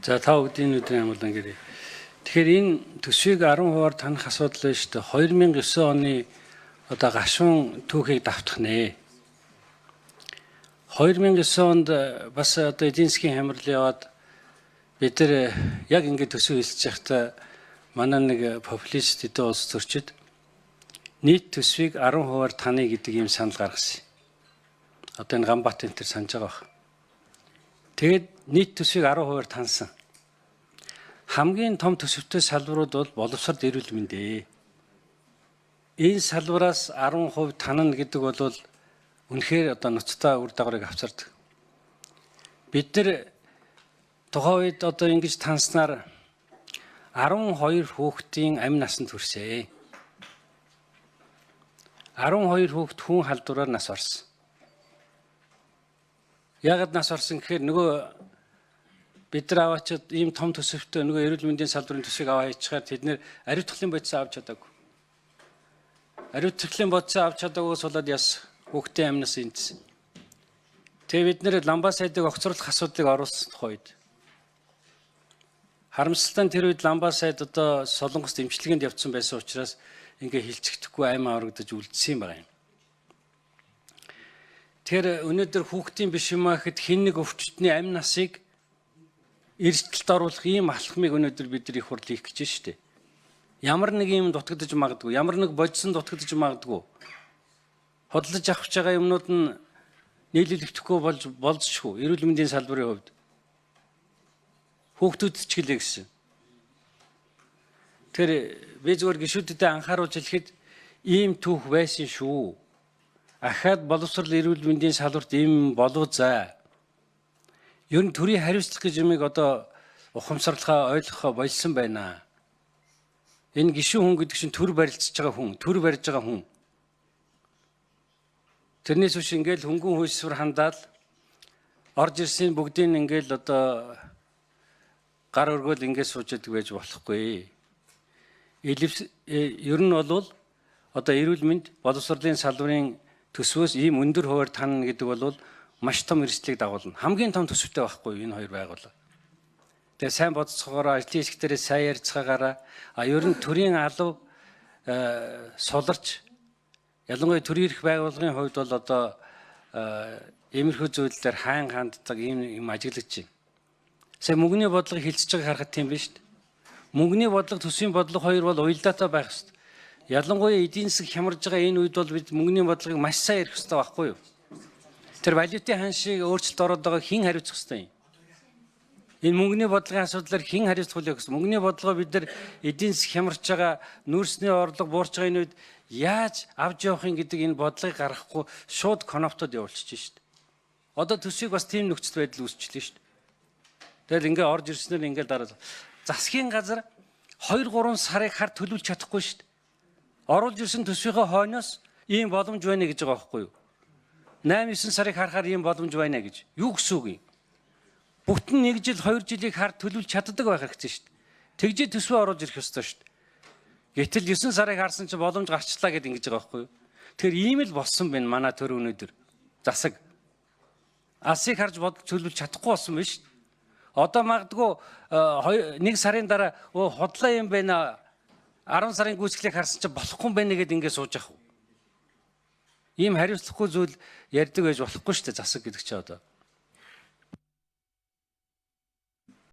За та бүгдийн өдрийн амгалан гэрээ. Тэгэхээр энэ төсвийг 10% танах асуудал байна шүү дээ. 2009 оны одоо гашуун түүхийг давтах нэ. 2009 онд бас одоо эдийн засгийн хямрал яваад бид нар яг ингэ төсөв хэлж байхдаа манай нэг популист эдийн улс төрчид нийт төсвийг 10% таны гэдэг ийм санал гаргасан. Одоо энэ Ганбаатар энэ төр санаж байгаа баг. Тэгээд нийт төсвийг 10% тансан. Хамгийн том төсөвтэй салбарууд бол боловсрол эрүүл мэндэ. Энэ салбараас 10% танана гэдэг бол үнэхээр одоо ноцтой үр дагаврыг авчирдаг. Бид нар тухайн үед одоо ингэж танснаар 12 хүүхдийн амь насанд хүрсэ. 12 хүүхэд хүн халдвараар нас орсон. Яагаад нас орсон гэхээр нөгөө бид нар аваачаад ийм том төсөвтэй нөгөө эрүүл мэндийн салбарын төсвийг аваа хийчихээр тэд нэр ариутгахлын бодисоо авч чадаагүй. Ариутгахлын бодисоо авч чадаагүйс болоод яс хүүхдийн амнаас эндсэн. Тэгээ бид нэр ламбаа сайдыг огцруулах асуудлыг оруулсан тухайд. Харамсалтай нь тэр үед ламбаа сайд одоо Солонгост эмчилгээнд явцсан байсан учраас ингээ хилцэгдэхгүй аймаа аврагдаж үлдсэн юм байна. Тэр өнөөдөр хүүхдийн биш юм ахэд хин нэг өвчтний амь насыг эрсдэлд оруулах ийм алхмыг өнөөдөр бид нар их хурл хийх гэж байна шүү дээ. Ямар нэг юм дутагдаж магадгүй, ямар нэг бодисон дутагдаж магадгүй. Хөдөлж авч байгаа юмнууд нь нийлүүлэгдэхгүй болзошгүй. Эрүүл мэндийн салбарын хувьд хүүхдүүд ч гэлээ гэсэн. Тэр би зөвхөн гишүүдэд анхааруулж хэлэхэд ийм түүх байсан шүү. Ахаад боловсрол эрүүл мэндийн салбарт ийм болов заа. Ер нь төрийн хариуцлага гэж юмыг одоо ухамсарлахаа ойлгохоо болсон байна. Энэ гишүүн хүн гэдэг чинь төр барилцж байгаа хүн, төр барьж байгаа хүн. Тэрнээс биш ингээл хөнгөн хүйсвэр хандаал орж ирсэн бүгдийг ингээл одоо гар өргөөл ингээд сууж яадаг байж болохгүй. Ер нь бол одоо эрүүл мэнд боловсролын салбарын төсвөөс ийм өндөр хуваар танна гэдэг бол маш том эрсдлийг дагуулна. Хамгийн том төсөвтэй байхгүй энэ хоёр байгууллага. Тэгээ сайн бодцохоороо ажлын хэсгээрээ сайн ярьцгаагаараа ер нь төрийн алав суларч ялангуяа төрийн эрх байгууллагын хувьд бол одоо иймэрхүү зүйлээр хайн ханддаг ийм ажиглаж байна. Сая мөнгөний бодлогыг хилцэж байгааг харахад тийм биш шүү дээ. Мөнгөний бодлого төсвийн бодлого хоёр бол уялдаатай байх шүү дээ. Ялангуяа эдийн засаг хямарж байгаа энэ үед бол бид мөнгөний бодлогыг маш сайн ярих хэрэгтэй байхгүй юу? Тэр валютын ханшийг өөрчлөлт ороод байгааг хэн хариуцах ёстой юм? Энэ мөнгөний бодлогын асуудлаар хэн хариуцах вэ гэсэн? Мөнгөний бодлогоо бид нар эдийн засаг хямарч байгаа, нүүрсний орлого буурч байгаа энэ үед яаж авч явах юм гэдэг энэ бодлогыг гаргахгүй шууд коноптод явуулчих шүү дээ. Одоо төсвийг бас тийм нөхцөл байдал үүсчихлээ шүү дээ. Тэгэл ингээ орж ирснээр ингээ дараа засгийн газар 2-3 сарыг хар төлөвлөж чадахгүй шүү дээ. Оруулж ирсэн төсвийнхөө хойноос ийм боломж байна гэж байгаа байхгүй юу? 8-9 сарыг харахаар ийм боломж байна гэж. Юу гэсэн үг юм? Бүтэн 1 жил, 2 жилийг хар төлөвлөж чаддаг байх хэрэгтэй шүү дээ. Тэгжээ төсвөө оруулж ирэх ёстой шүү дээ. Гэтэл 9 сарыг харсан чинь боломж гарчлаа гэдээ ингэж байгаа байхгүй юу? Тэгэхээр ийм л болсон байна манай төр өнөөдөр. Засаг. Алсыг харж бодож төлөвлөж чадахгүй болсон байна шүү дээ. Одоо магадгүй 1 сарын дараа хотлоо юм байна. 10 сарын гүйцэтгэлийг харсан чинь болохгүй юм байна гэдээ ингэ сууж явах. Ийм хариуцлагагүй зүйл ярьдаг байж болохгүй шүү дээ засаг гэдэг чинь одоо.